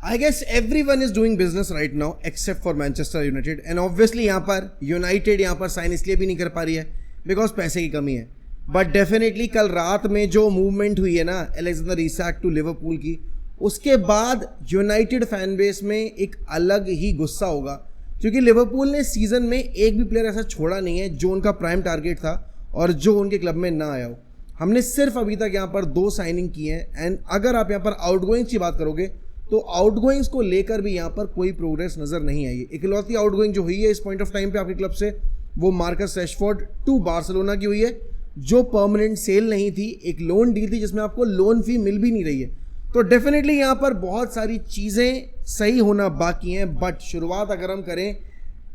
I guess everyone is doing business right now except for Manchester United and obviously यहाँ पर United यहाँ पर sign इसलिए भी नहीं कर पा रही है बिकॉज पैसे की कमी है। बट डेफिनेटली कल रात में जो मूवमेंट हुई है ना अलेक्जेंडर इसाक टू लिवरपूल की, उसके बाद यूनाइटेड फैन बेस में एक अलग ही गुस्सा होगा, क्योंकि लिवरपूल ने सीजन में एक भी प्लेयर ऐसा छोड़ा नहीं है जो उनका प्राइम टारगेट था और जो उनके क्लब में ना आया हो। हमने सिर्फ अभी तक यहाँ पर 2 साइनिंग की हैं एंड अगर आप यहाँ पर आउटगोइंग्स की बात करोगे तो आउटगोइंग्स को लेकर भी यहाँ पर कोई प्रोग्रेस नजर नहीं आई है। इकलौती आउटगोइंग जो हुई है इस पॉइंट ऑफ टाइम पे आपके क्लब से वो मार्कस रैशफोर्ड टू बार्सिलोना की हुई है, जो परमानेंट सेल नहीं थी, एक लोन डील थी जिसमें आपको लोन फी मिल भी नहीं रही है। तो डेफिनेटली यहाँ पर बहुत सारी चीज़ें सही होना बाकी हैं। बट शुरुआत अगर हम करें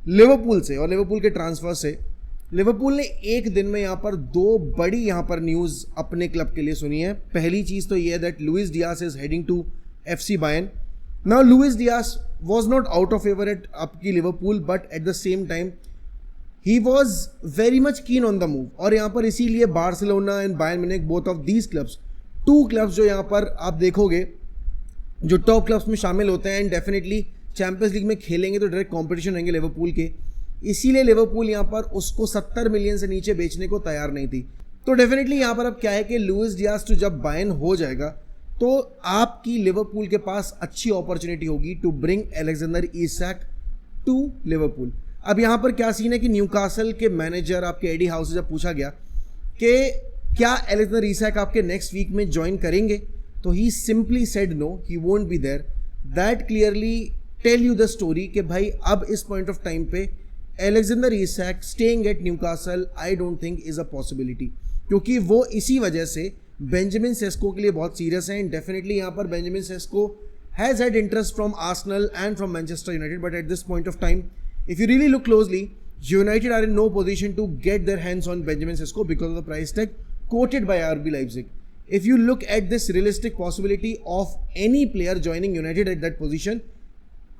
लिवरपूल से और लिवरपूल के ट्रांसफर से, लिवरपूल ने एक दिन में यहाँ पर 2 बड़ी यहाँ पर न्यूज़ अपने क्लब के लिए सुनी है। पहली चीज़ तो ये है that Luis Diaz is heading to FC Bayern. Now Luis Diaz was not out of favor at आपकी Liverpool, but at the same time he was very much keen on the move. और यहाँ पर इसीलिए Barcelona and Bayern Munich, both of these clubs, 2 clubs जो यहाँ पर आप देखोगे जो टॉप क्लब्स में शामिल होते हैं एंड डेफिनेटली चैंपियंस लीग में खेलेंगे तो डायरेक्ट कॉम्पिटिशन रहेंगे लिवरपूल के, इसीलिए लिवरपूल यहाँ पर उसको 70 मिलियन से नीचे बेचने को तैयार नहीं थी। तो डेफिनेटली यहाँ पर अब क्या है कि लुइस डियास तो जब बायर्न हो जाएगा तो आपकी लिवरपूल के पास अच्छी अपॉर्चुनिटी होगी to bring Alexander Isak to Liverpool. अब यहाँ पर क्या सीन है कि न्यूकासल के मैनेजर आपके एडी हाउ से जब पूछा गया कि क्या अलेक्जेंडर इसाक आपके नेक्स्ट वीक में ज्वाइन करेंगे, तो ही simply said no, he won't be there. That clearly tell you the story कि भाई अब इस पॉइंट ऑफ टाइम पे Alexander Isak staying at Newcastle I don't think is a possibility, क्योंकि वो इसी वजह से बेंजामिन सेस्को के लिए बहुत सीरियस है। एंड डेफिनेटली यहाँ पर Benjamin Sesko has had interest from Arsenal and from Manchester United, but at this point of time if you really look closely United are in no position to get their hands on Benjamin Sesko because of the price tag quoted by RB Leipzig. If you look at this realistic possibility of any player joining United at that position,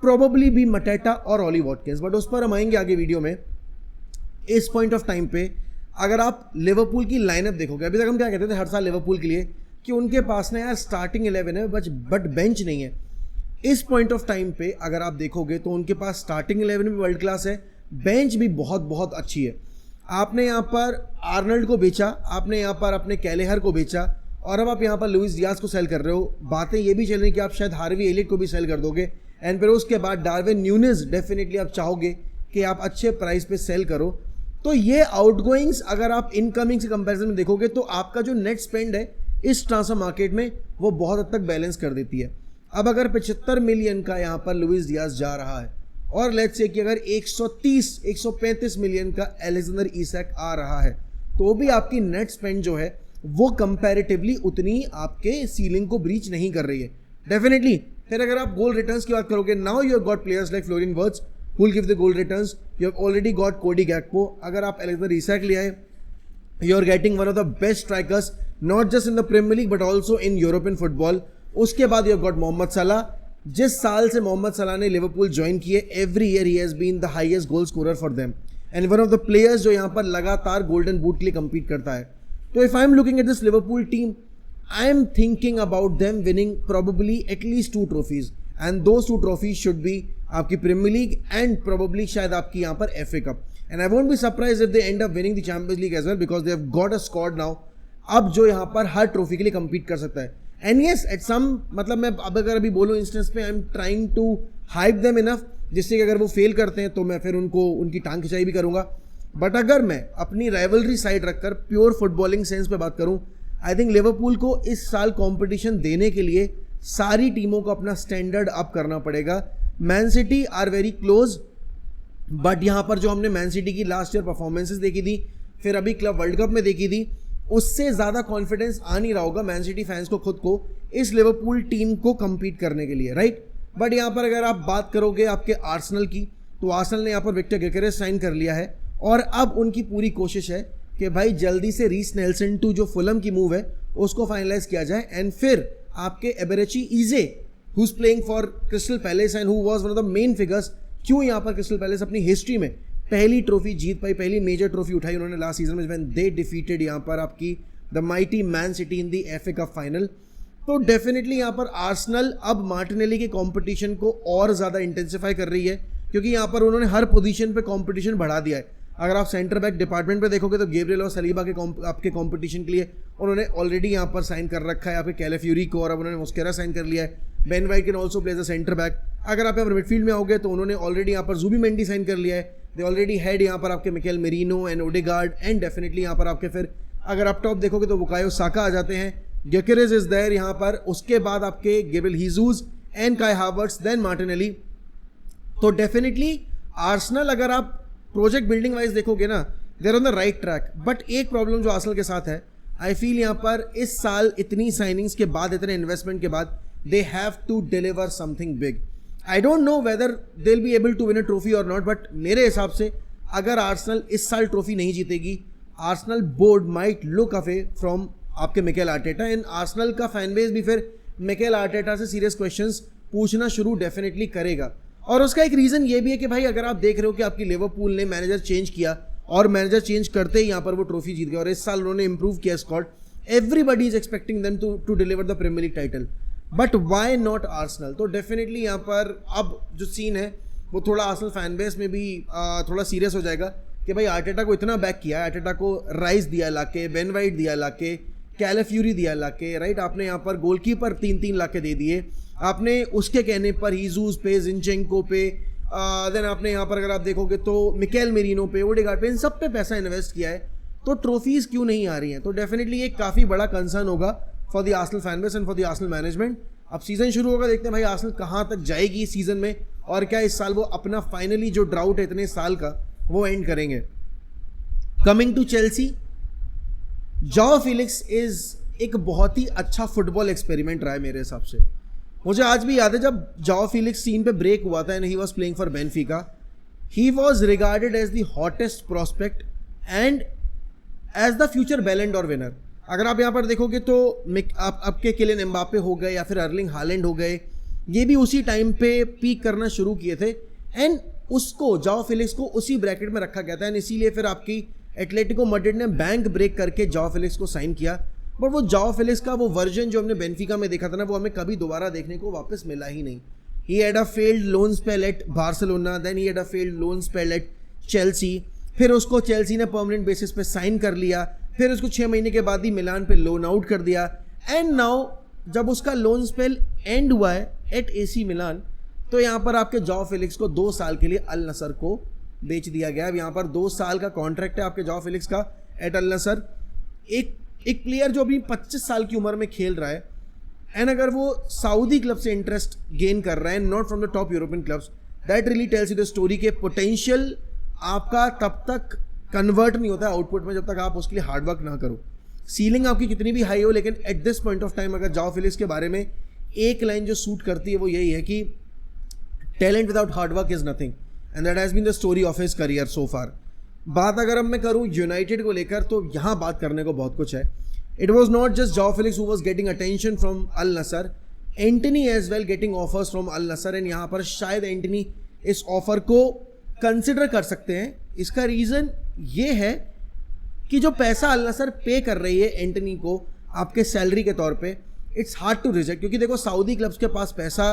probably be Mateta और Ollie Watkins, but उस पर हम आएंगे आगे video में। इस point of time पे अगर आप लिवरपूल की लाइनअप देखोगे, अभी तक हम क्या कहते थे हर साल लिवरपूल के लिए कि उनके पास ना यार स्टार्टिंग 11 है बट बेंच नहीं है। इस पॉइंट ऑफ टाइम पे अगर आप देखोगे तो उनके पास स्टार्टिंग 11 भी वर्ल्ड क्लास है, बेंच भी बहुत बहुत अच्छी है। आपने यहाँ पर आर्नल्ड को बेचा, आपने यहाँ पर अपने कैलेहर को बेचा और अब आप यहाँ पर लुइस डियास को सेल कर रहे हो। बातें ये भी चल रही कि आप शायद हार्वी एलियट को भी सेल कर दोगे एंड फिर उसके बाद डार्विन न्यूनेस डेफिनेटली आप चाहोगे कि आप अच्छे प्राइस पे सेल करो। तो ये आउटगोइंग्स अगर आप इनकमिंग से कंपैरिजन में देखोगे तो आपका जो नेट स्पेंड है इस ट्रांसफर मार्केट में वो बहुत हद तक बैलेंस कर देती है। अब अगर 75 मिलियन का यहाँ पर लुइस डियास जा रहा है और लेट्स से कि अगर 130-135 मिलियन का अलेक्जेंडर इसाक आ रहा है तो भी आपकी नेट स्पेंड जो है वो कंपैरेटिवली उतनी आपके सीलिंग को ब्रीच नहीं कर रही है डेफिनेटली। फिर अगर आप गोल रिटर्न्स की बात करोगे, now you have got players like fluorine words who will give the goal returns. You have already got Cody Gakpo. अगर आप अलेक्जेंडर इसाक ले आए, you are getting one of the best strikers not just in the Premier League but also in European football. उसके बाद you have got Mohammad सलाह। जिस साल से मोहम्मद सलाह ने लिवरपूल ज्वाइन किए, every year he has been the highest goal scorer for them and one of the players जो यहाँ पर लगातार गोल्डन बूट के लिए compete करता है। तो if I am looking at this Liverpool team, I am thinking about them winning probably at least 2 trophies and those 2 trophies should be आपकी प्रीमियर लीग एंड प्रोबेबली शायद आपकी यहाँ पर FA cup. And I won't be surprise if they end up winning the Champions League as well because they have got a squad now अब जो यहाँ पर हर trophy के लिए compete कर सकता है। एंड यस एट सम मतलब मैं अब अगर अभी बोलूँ इंस्टेंस पे I am trying to hype them enough जिससे कि अगर वो फेल करते हैं तो मैं फिर उनको उनकी टांग खिंचाई भी करूँगा। बट अगर मैं अपनी राइवलरी साइड रखकर प्योर फुटबॉलिंग सेंस पे बात करूँ, आई थिंक लिवरपूल को इस साल कॉम्पिटिशन देने के लिए सारी टीमों को अपना स्टैंडर्ड अप करना पड़ेगा। Man City are very close, but यहाँ पर जो हमने मैन सिटी की लास्ट ईयर परफॉर्मेंसेस देखी थी, फिर अभी क्लब वर्ल्ड कप में देखी थी, उससे ज़्यादा कॉन्फिडेंस आ नहीं रहा होगा मैन सिटी फैंस को खुद को इस लिवरपूल टीम को compete करने के लिए, राइट। बट यहाँ पर अगर आप बात करोगे आपके आर्सेनल की, तो आर्सेनल ने यहाँ पर विक्टर गिकेरेस साइन कर लिया है और अब उनकी पूरी कोशिश है कि भाई जल्दी से रीस नेल्सन टू जो फुलम की मूव है उसको फाइनलाइज किया जाए एंड फिर आपके Eberechi इजे who's playing for Crystal Palace and who was one of the main figures, क्यों यहाँ पर क्रिस्टल पैलेस अपनी हिस्ट्री में पहली ट्रॉफी जीत पाई, पहली मेजर ट्रॉफी उठाई उन्होंने लास्ट सीजन में when they defeated यहाँ पर आपकी the mighty man city in the FA cup final. तो डेफिनेटली यहाँ पर आर्सेनल अब मार्टिनेली के कंपटीशन को और ज़्यादा इंटेंसिफाई कर रही है, क्योंकि यहाँ पर उन्होंने हर पोजीशन पे कंपटीशन बढ़ा दिया है। अगर आप सेंटर बैक डिपार्टमेंट पे देखोगे तो गैब्रियल और सलीबा के आपके कंपटीशन के लिए उन्होंने ऑलरेडी यहाँ पर साइन कर रखा है आपके कैलाफियोरी को, और अब उन्होंने मस्केरा साइन कर लिया है। Ben White can also play as a centre back. अगर आप यहाँ पर मिडफील्ड में आओगे तो उन्होंने ऑलरेडी यहाँ पर जुबिमेंडी साइन कर लिया है। दे ऑलरेडी हैड यहाँ पर आपके Mikel merino and Odegaard, and definitely यहाँ पर आपके फिर अगर आप टॉप देखोगे तो बुकायो साका आ जाते हैं, ग्योकेरेस इज देयर यहाँ पर, उसके बाद आपके Gabriel Jesus and Kai Havertz, then Martinelli. तो डेफिनेटली आर्सेनल अगर आप प्रोजेक्ट बिल्डिंग वाइज देखोगे ना, there on the right track. But एक प्रॉब्लम जो आर्सेनल के साथ है, आई फील यहाँ पर इस साल इतनी साइनिंग्स के बाद, इतने इन्वेस्टमेंट के बाद, they have to deliver something big. I don't know whether they will be able to win a trophy और नॉट, बट मेरे हिसाब से अगर आर्सेनल इस साल ट्रॉफी नहीं जीतेगी, Arsenal board might look away from आपके मिकेल आर्टेटा, एंड आर्सेनल का फैन बेस भी फिर मिकेल आर्टेटा से सीरियस क्वेश्चंस पूछना शुरू डेफिनेटली करेगा। और उसका एक रीज़न ये भी है कि भाई अगर आप देख रहे हो कि आपकी लिवरपूल ने मैनेजर चेंज किया और मैनेजर चेंज करते ही यहाँ पर वो ट्रॉफी जीत गए, और इस साल उन्होंने इंप्रूव किया squad, everybody is expecting them to deliver the Premier League title, but why not Arsenal. तो डेफिनेटली यहाँ पर अब जो सीन है वो थोड़ा आर्सेनल फैन बेस में भी थोड़ा सीरियस हो जाएगा कि भाई आर्टेटा को इतना बैक किया, आर्टेटा को राइस दिया लाके, बेन वाइट दिया लाके, कैलाफियोरी दिया लाके, राइट, आपने यहाँ पर गोलकीपर 3-3 लाके दे दिए, आपने उसके कहने पर हीजूस पे, जिनचेंको पे, देन आपने यहाँ पर अगर आप देखोगे तो मिकेल मेरिनो पे, ओडेगार्ड पे, इन सब पे पैसा इन्वेस्ट किया है, तो ट्रॉफीज क्यों नहीं आ रही हैं? तो डेफिनेटली ये काफ़ी बड़ा कंसर्न होगा for the Arsenal fan base and for the Arsenal management. अब सीजन शुरू होगा, देखते हैं भाई आर्सेनल कहाँ तक जाएगी इस सीजन में, और क्या इस साल वो अपना फाइनली जो ड्राउट है इतने साल का वो एंड करेंगे। Coming to Chelsea, João Felix is एक बहुत ही अच्छा फुटबॉल एक्सपेरिमेंट रहा है मेरे हिसाब से। मुझे आज भी याद है जब जॉ फिलिक्स सीन पे ब्रेक हुआ था and he was playing for Benfica, he was regarded as the hottest prospect and as the future Ballon d'Or winner. अगर आप यहाँ पर देखोगे तो आपके किलियन एम्बापे हो गए या फिर अर्लिंग हालैंड हो गए, ये भी उसी टाइम पे पीक करना शुरू किए थे, एंड उसको जॉ फिलिक्स को उसी ब्रैकेट में रखा गया था, एंड इसीलिए फिर आपकी एटलेटिको मैड्रिड ने बैंक ब्रेक करके जॉ फिलिक्स को साइन किया। बट वो जॉ फिलिक्स का वो वर्जन जो हमने बेनफिका में देखा था ना, वो हमें कभी दोबारा देखने को वापस मिला ही नहीं। He had a failed loan spell at Barcelona, then he had a failed loan spell at Chelsea, फिर उसको चेल्सी ने परमानेंट बेसिस पे साइन कर लिया, फिर उसको 6 महीने के बाद ही मिलान पे लोन आउट कर दिया, एंड नाउ जब उसका लोन स्पेल एंड हुआ है एट एसी मिलान, तो यहाँ पर आपके जॉ फिलिक्स को 2 साल के लिए अल नसर को बेच दिया गया। अब यहाँ पर 2 साल का कॉन्ट्रैक्ट है आपके जॉ फिलिक्स का एट अल नसर। एक प्लेयर जो अभी 25 साल की उम्र में खेल रहा है, एंड अगर वो सऊदी क्लब से इंटरेस्ट गेन कर रहा है, not from the top European clubs, that really tells you the story के पोटेंशियल आपका तब तक कन्वर्ट नहीं होता है आउटपुट में जब तक आप उसके लिए हार्डवर्क ना करो। सीलिंग आपकी कितनी भी हाई हो, लेकिन eight this point of time अगर जॉ फिलिक्स के बारे में एक लाइन जो सूट करती है वो यही है कि talent without hard work is nothing, and that has been the story of his career so far. बात अगर अब मैं करूँ यूनाइटेड को लेकर, तो यहाँ बात करने को बहुत कुछ है। It was not just João Felix who was getting attention from Al Nassr, Antony as well getting offers from Al Nassr, and यहाँ पर शायद एंटनी इस ऑफर को कंसिडर कर सकते हैं। इसका रीज़न ये है कि जो पैसा अल नसर पे कर रही है एंटनी को आपके सैलरी के तौर पे, इट्स हार्ड टू रिजेक्ट, क्योंकि देखो सऊदी क्लब्स के पास पैसा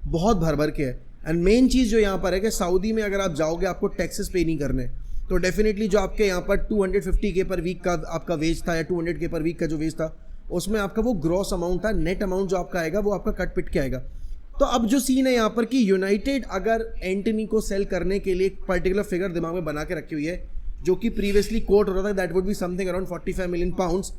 बहुत भर भर के है, एंड मेन चीज़ जो यहाँ पर है कि सऊदी में अगर आप जाओगे आपको टैक्सेस पे नहीं करने, तो डेफिनेटली जो आपके यहाँ पर 250K पर वीक का आपका वेज था या 200K पर वीक का जो वेज था, उसमें आपका वो ग्रॉस अमाउंट था, नेट अमाउंट जो आपका आएगा वो आपका कट पिट के आएगा। तो अब जो सीन है यहाँ पर कि यूनाइटेड अगर एंटनी को सेल करने के लिए एक पर्टिकुलर फिगर दिमाग में बना के रखी हुई है, जो कि प्रीवियसली कोट हो रहा था, that would be something around 45 million pounds.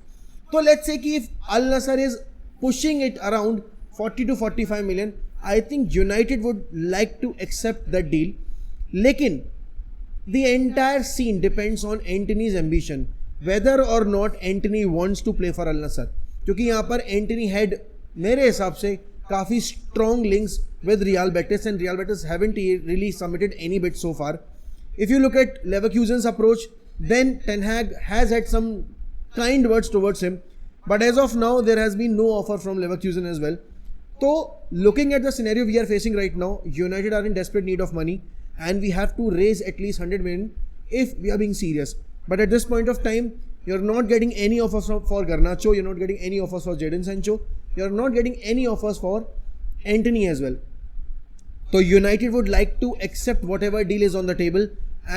तो लेट्स से कि if Al Nassr is pushing it around 40 to 45 million, I think United would like to accept that deal. लेकिन the entire scene depends on Antony's ambition, whether or not Antony wants to play for Al Nassr, क्योंकि यहाँ पर Antony had मेरे हिसाब से काफ़ी strong links with Real Betis, and Real Betis haven't really submitted any bid so far. If you look at Leverkusen's approach, then Ten Hag has had some kind words towards him, but as of now there has been no offer from Leverkusen as well. So looking at the scenario we are facing right now, United are in desperate need of money, and we have to raise at least 100 million if we are being serious. But at this point of time, you're not getting any offers for Garnacho, you're not getting any offers for Jadon Sancho, you are not getting any offers for Antony as well. So United would like to accept whatever deal is on the table,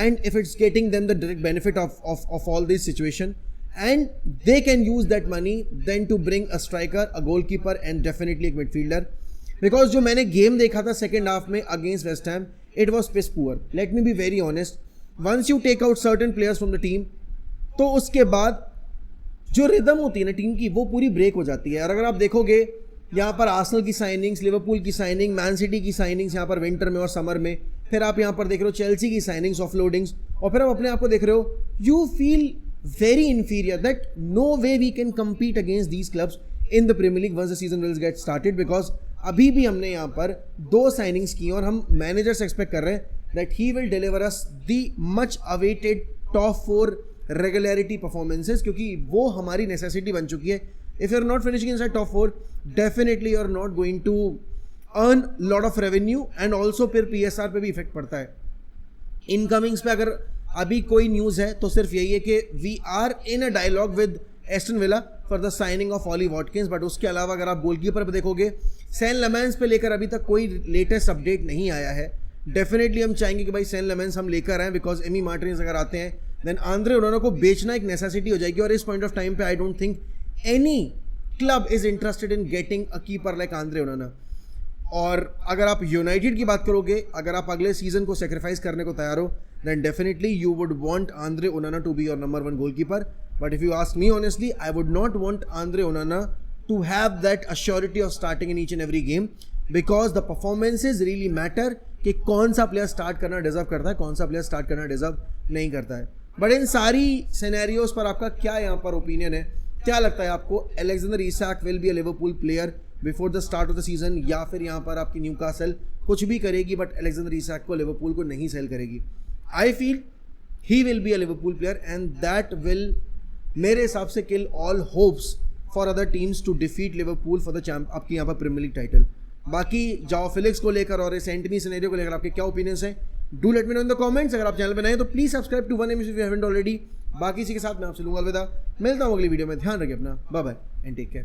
and if it's getting them the direct benefit of all this situation, and they can use that money then to bring a striker, a goalkeeper and definitely a midfielder. Because जो मैंने game देखा था second half में against West Ham, it was piss poor. Let me be very honest. Once you take out certain players from the team, तो उसके बाद जो rhythm होती है ना टीम की, वो पूरी ब्रेक हो जाती है. और अगर आप देखोगे यहाँ पर आर्सेनल की साइनिंग्स, लिवरपूल की साइनिंग, मैन सिटी की साइनिंग्स यहाँ पर विंटर में और समर में, फिर आप यहाँ पर देख रहे हो चेल्सी की साइनिंग्स, ऑफलोडिंग्स, और फिर आप अपने आप को देख रहे हो, you feel very inferior that no way we can compete against these clubs in the Premier League once the season will get started. Because अभी भी हमने यहाँ पर 2 साइनिंग्स की और हम मैनेजर से एक्सपेक्ट कर रहे हैं that he will deliver us the much awaited top 4 regularity performances, क्योंकि वो हमारी नेसेसिटी बन चुकी है. If you're not finishing inside top 4, definitely you're not going to earn lot of revenue, and also फिर PSR पे भी इफेक्ट पड़ता है. इनकमिंग्स पे अगर अभी कोई न्यूज़ है तो सिर्फ यही है कि we are in a dialogue with Aston Villa for the signing of Ollie Watkins. But उसके अलावा अगर आप गोलकीपर पे देखोगे, सैन लेमेंस पे लेकर अभी तक कोई लेटेस्ट अपडेट नहीं आया है. डेफिनेटली हम चाहेंगे कि भाई सैन लेमेंस हम लेकर आएँ, बिकॉज एमी मार्टिनेज अगर आते हैं देन आंद्रे ओनाना को बेचना एक नेसेसिटी हो जाएगी. और इस पॉइंट ऑफ टाइम पे आई don't think any club is interested in getting a keeper like Andre Onana. और अगर आप यूनाइटेड की बात करोगे, अगर आप अगले सीजन को सेक्रीफाइस करने को तैयार हो, then definitely you would want Andre Onana to be your number 1 goalkeeper. But if you ask me honestly, I would not want Andre Onana to have that assurity of starting in each and every game, because the performances really matter कि कौन सा player start करना deserve करता है, कौन सा player start करना deserve नहीं करता है. बट इन सारी सिनेरियोज पर आपका क्या यहाँ पर ओपिनियन है? क्या लगता है आपको, Alexander Isak will be a Liverpool player before the start of the season, या फिर यहाँ पर आपकी न्यूकासल कुछ भी करेगी बट अलेक्जेंडर इसाक को लिवरपूल को नहीं सेल करेगी? I feel he will be a Liverpool player, and that will मेरे हिसाब से kill all hopes for other teams to defeat Liverpool for the आपकी यहाँ पर प्रीमियर लीग टाइटल. बाकी जाओ फिलिक्स को लेकर और इस एंटनी सिनेरियो को लेकर आपके क्या ओपिनियंस हैं? Do let me know in the comments. अगर आप चैनल पर नए हैं तो please subscribe to 1M if you haven't already. बाकी इसी के साथ मैं आपसे लूंगा अलविदा. मिलता हूँ अगली वीडियो में. ध्यान रखिए अपना. Bye bye and take care.